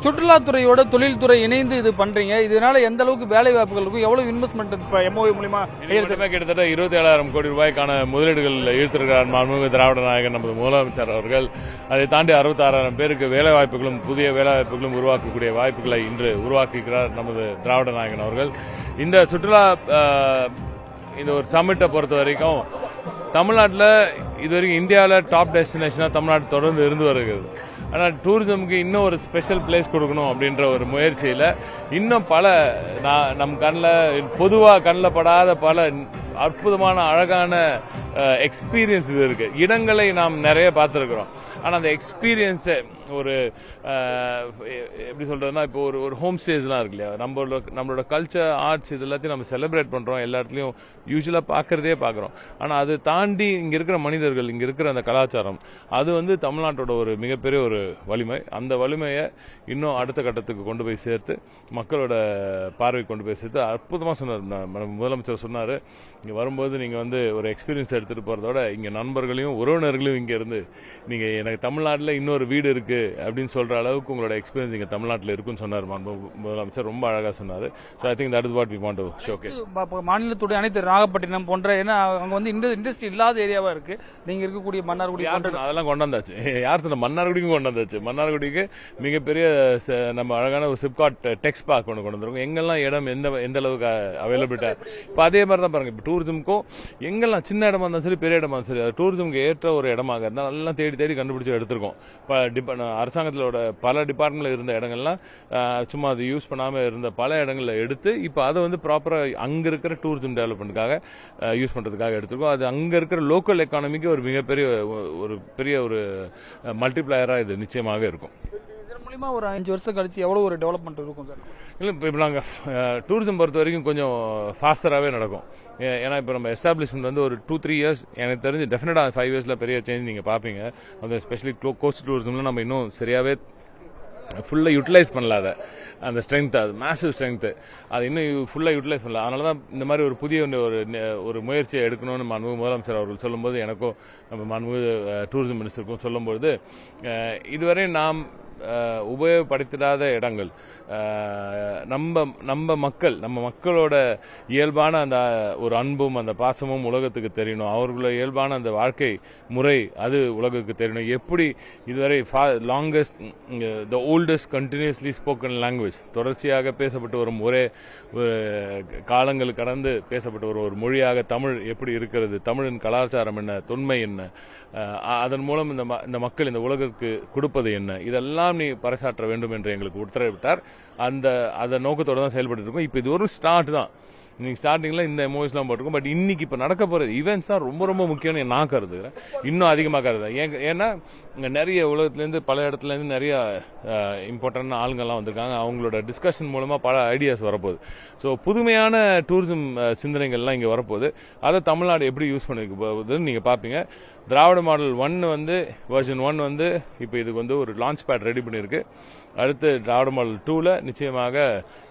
சுற்றுலாத்துறையோட தொழில்துறை இணைந்து இது பண்றீங்க. இதனால எந்த அளவுக்கு வேலை வாய்ப்புகள் இருக்கும், எவ்வளவு இன்வெஸ்ட்மெண்ட் MOU மூலமா கிட்டத்தட்ட 27,000 கோடி ரூபாய்க்கான முதலீடுகள் ஈர்த்திருக்கிறார் மாண்புமிகு திராவிட நாயகன் நமது முதலமைச்சர் அவர்கள். அதை தாண்டி 66,000 பேருக்கு வேலை வாய்ப்புகளும் புதிய வேலை வாய்ப்புகளும் உருவாக்கக்கூடிய வாய்ப்புகளை இன்று உருவாக்குகிறார் நமது திராவிட நாயகன் அவர்கள். இந்த சுற்றுலா இந்த ஒரு சம்மிட்டை பொறுத்த வரைக்கும் தமிழ்நாட்டில் இதுவரைக்கும் இந்தியாவில் டாப் டெஸ்டினேஷனாக தமிழ்நாடு தொடர்ந்து இருந்து வருகிறது. ஆனால் டூரிசமுக்கு இன்னும் ஒரு ஸ்பெஷல் பிளேஸ் கொடுக்கணும் அப்படின்ற ஒரு முயற்சியில் இன்னும் பல நம் கண்ணில் பொதுவாக கண்ணில் படாத பல அற்புதமான அழகான எக்ஸ்பீரியன்ஸ் இது இருக்கு. இடங்களை நாம் நிறைய பார்த்துருக்கிறோம். ஆனால் அந்த எக்ஸ்பீரியன்ஸை ஒரு எப்படி சொல்றதுன்னா, இப்போ ஒரு ஹோம் ஸ்டேஸ்லாம் இருக்கு இல்லையா, நம்மளோட கல்ச்சர் ஆர்ட்ஸ் இது எல்லாத்தையும் நம்ம செலிப்ரேட் பண்றோம், எல்லா இடத்துலையும் யூஸ்வலாக பார்க்கறோம். ஆனால் அது தாண்டி இங்கே இருக்கிற மனிதர்கள், இங்கே இருக்கிற அந்த கலாச்சாரம், அது தமிழ்நாட்டோட ஒரு மிகப்பெரிய ஒரு வலிமை. அந்த வலிமையை இன்னும் அடுத்த கட்டத்துக்கு கொண்டு போய் சேர்த்து மக்களோட பார்வை கொண்டு போய் சேர்த்து அற்புதமாக சொன்னார் முதலமைச்சர். சொன்னார், இங்கே வரும்போது நீங்கள் ஒரு எக்ஸ்பீரியன்ஸ் எடுத்துகிட்டு போகிறதோட இங்கே நண்பர்களையும் உறவினர்களையும் இங்கே இருந்து நீங்கள் எனக்கு தமிழ்நாட்டில் இன்னொரு வீடு இருக்குது அப்படின்னு சொல்கிற அளவுக்கு உங்களோட எக்ஸ்பீரியன்ஸ் இங்கே தமிழ்நாட்டில் இருக்குன்னு சொன்னார் முதலமைச்சர். ரொம்ப அழகாக சொன்னார். So I think that is what we want to showcase. மாநிலத்துடைய அனைத்து நாகப்பட்டினம் போன்ற, ஏன்னா அங்கே இண்டஸ்ட்ரி இல்லாத ஏரியாவா இருக்கு. நீங்க இருக்கக்கூடிய மன்னார்குடி அதெல்லாம் கொண்டு வந்தாச்சு. யார் சொன்ன? மன்னார்குடிக்கும் கொண்டு வந்தாச்சு. மன்னார்குடிக்கு மிகப்பெரிய நம்ம அழகான ஒரு சிப்காட் டெக்ஸ் பார்க் கொண்டு வந்திருக்கோம். எங்கெல்லாம் இடம் எந்த அளவுக்கு அவைலபிலிட்டா. இப்போ அதே மாதிரி தான் பாருங்க, இப்போ டூரிசம்க்கும் எங்கெல்லாம் சின்ன இடமா இருந்தாலும் சரி, பெரிய இடமா இருந்தாலும் சரி, டூரிசம்க்கு ஏற்ற ஒரு இடமாக இருந்தால் நல்லா தேடி கண்டுபிடிச்சு எடுத்திருக்கோம். அரசாங்கத்திலோட பல டிபார்ட்மெண்ட்ல இருந்த இடங்கள்லாம் சும்மா அது யூஸ் பண்ணாமல் இருந்த பல இடங்கள்ல எடுத்து இப்போ அதை ப்ராப்பராக அங்கே இருக்கிற டூரிசம் டெவலப்மெண்ட்டுக்காக யூஸ் பண்ணுறதுக்காக எடுத்துருக்கோம். அது அங்கே இருக்கிற லோக்கல் எக்கானமிக்கு ஒரு மிகப்பெரிய ஒரு மல்டிப்ளையராக இது நிச்சயமாக இருக்கும். ஒரு 5 வருஷம் கழிச்சு எவ்வளவு ஒரு டெவலப்மெண்ட் இருக்கும் சார்? இல்லை, இப்போ நாங்கள் டூரிசம் பொறுத்த வரைக்கும் கொஞ்சம் ஃபாஸ்டராகவே நடக்கும். ஏன்னா இப்போ நம்ம எஸ்டாப்ளிஷ்மெண்ட் ஒரு 2-3 இயர்ஸ், எனக்கு தெரிஞ்சு டெஃபினட்டாக 5 இயர்ஸில் பெரிய சேஞ்ச் நீங்கள் பார்ப்பீங்க. அந்த ஸ்பெஷலி கோஸ்ட் டூரிசம்ல நம்ம இன்னும் சரியாகவே ஃபுல்லாக யூட்டிலைஸ் பண்ணல. அந்த ஸ்ட்ரென்த், அது மேசிவ் ஸ்ட்ரென்த்து, அது இன்னும் ஃபுல்லாக யூட்டிலைஸ் பண்ணல. அதனால தான் இந்த மாதிரி ஒரு புதிய ஒரு முயற்சியை எடுக்கணும்னு மாண்புமிகு முதலமைச்சர் அவர்கள் சொல்லும்போது, எனக்கும் நம்ம மாண்புமிகு டூரிசம் மினிஸ்டருக்கும் சொல்லும்போது, இதுவரை நாம் உபயோகப்படுத்தாத இடங்கள், நம்ம மக்களோட இயல்பான அந்த ஒரு அன்பும் அந்த பாசமும் உலகத்துக்கு தெரியணும். அவர்களோட இயல்பான அந்த வாழ்க்கை முறை அது உலகத்துக்கு தெரியணும். எப்படி இதுவரை longest the oldest continuously spoken language, தொடர்ச்சியாக பேசப்பட்டு வரும் ஒரே காலங்கள் கடந்து பேசப்பட்டு வரும் ஒரு மொழியாக தமிழ் எப்படி இருக்கிறது, தமிழின் கலாச்சாரம் என்ன, தொன்மை என்ன, அதன் மூலம் இந்த மக்கள் இந்த உலகிற்கு கொடுப்பது என்ன, இதெல்லாம் நீ பறைசாற்ற வேண்டும் என்று எங்களுக்கு உத்தரவிட்டார். அந்த நோக்கத்தோடு தான் செயல்பட்டு இருக்கோம். இப்போ இது ஒரு ஸ்டார்ட் தான். இன்னைக்கு ஸ்டார்டிங்கில் இந்த எமோஷன்லாம் போட்டிருக்கோம். பட் இன்னைக்கு இப்போ நடக்க போகிற ஈவெண்ட்ஸ் தான் ரொம்ப முக்கியம்னு நான் கருதுகிறேன். இன்னும் அதிகமாக கருதுறேன். ஏன்னா இங்கே நிறைய உலகத்துலேருந்து பல இடத்துலேருந்து நிறைய இம்பார்ட்டன்டான ஆளுங்கள்லாம் வந்திருக்காங்க. அவங்களோட டிஸ்கஷன் மூலமாக பல ஐடியாஸ் வரப்போகுது. ஸோ புதுமையான டூரிசம் சிந்தனைகள்லாம் இங்கே வரப்போகுது. அதை தமிழ்நாடு எப்படி யூஸ் பண்ணிக்க போகுதுன்னு நீங்கள் பார்ப்பீங்க. திராவிட மாடல் 1 வெர்ஷன் 1 இப்போ இதுக்கு ஒரு லான்ச் பேட் ரெடி பண்ணியிருக்கு. அடுத்து திராவிட மாடல் 2ல நிச்சயமாக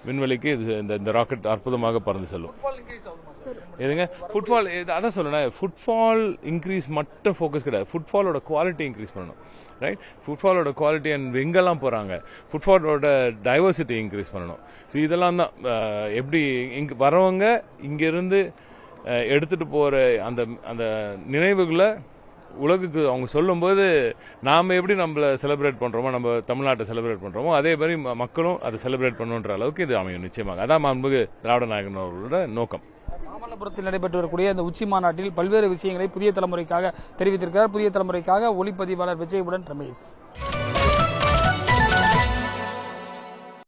விண்வெளிக்கு இந்த ராக்கெட் அற்புதமாக பறந்து செல்லும். எதுங்க ஃபுட்பால், அதான் சொல்லணும், ஃபுட்பால் இன்க்ரீஸ் மட்டும் ஃபோக்கஸ் கிடையாது. ஃபுட்பாலோட குவாலிட்டி இன்க்ரீஸ் பண்ணணும். ரைட், ஃபுட்பாலோட குவாலிட்டி அண்ட் எங்கெல்லாம் போகிறாங்க, ஃபுட்பாலோட டைவர்சிட்டி இன்க்ரீஸ் பண்ணணும். ஸோ இதெல்லாம் தான் எப்படி இங்கே வரவங்க இங்கேருந்து எடுத்துகிட்டு போகிற அந்த நினைவுகளை உலகுக்கு அவங்க சொல்லும்போது நாம் எப்படி நம்மளை செலிப்ரேட் பண்ணுறோமோ, நம்ம தமிழ்நாட்டை செலிப்ரேட் பண்ணுறோமோ, அதே மாதிரி மக்களும் அதை செலிப்ரேட் பண்ணுன்ற அளவுக்கு இது அமையும் நிச்சயமாக. அதான் மாண்புமிகு திராவிட நாயகன் அவர்களோட நோக்கம். மாமல்லபுரத்தில் நடைபெற்று வரக்கூடிய இந்த உச்சி மாநாட்டில் பல்வேறு விஷயங்களை புதிய தலைமுறைக்காக தெரிவித்திருக்கிறார். புதிய தலைமுறைக்காக ஒளிப்பதிவாளர் விஜயுடன் ரமேஷ்.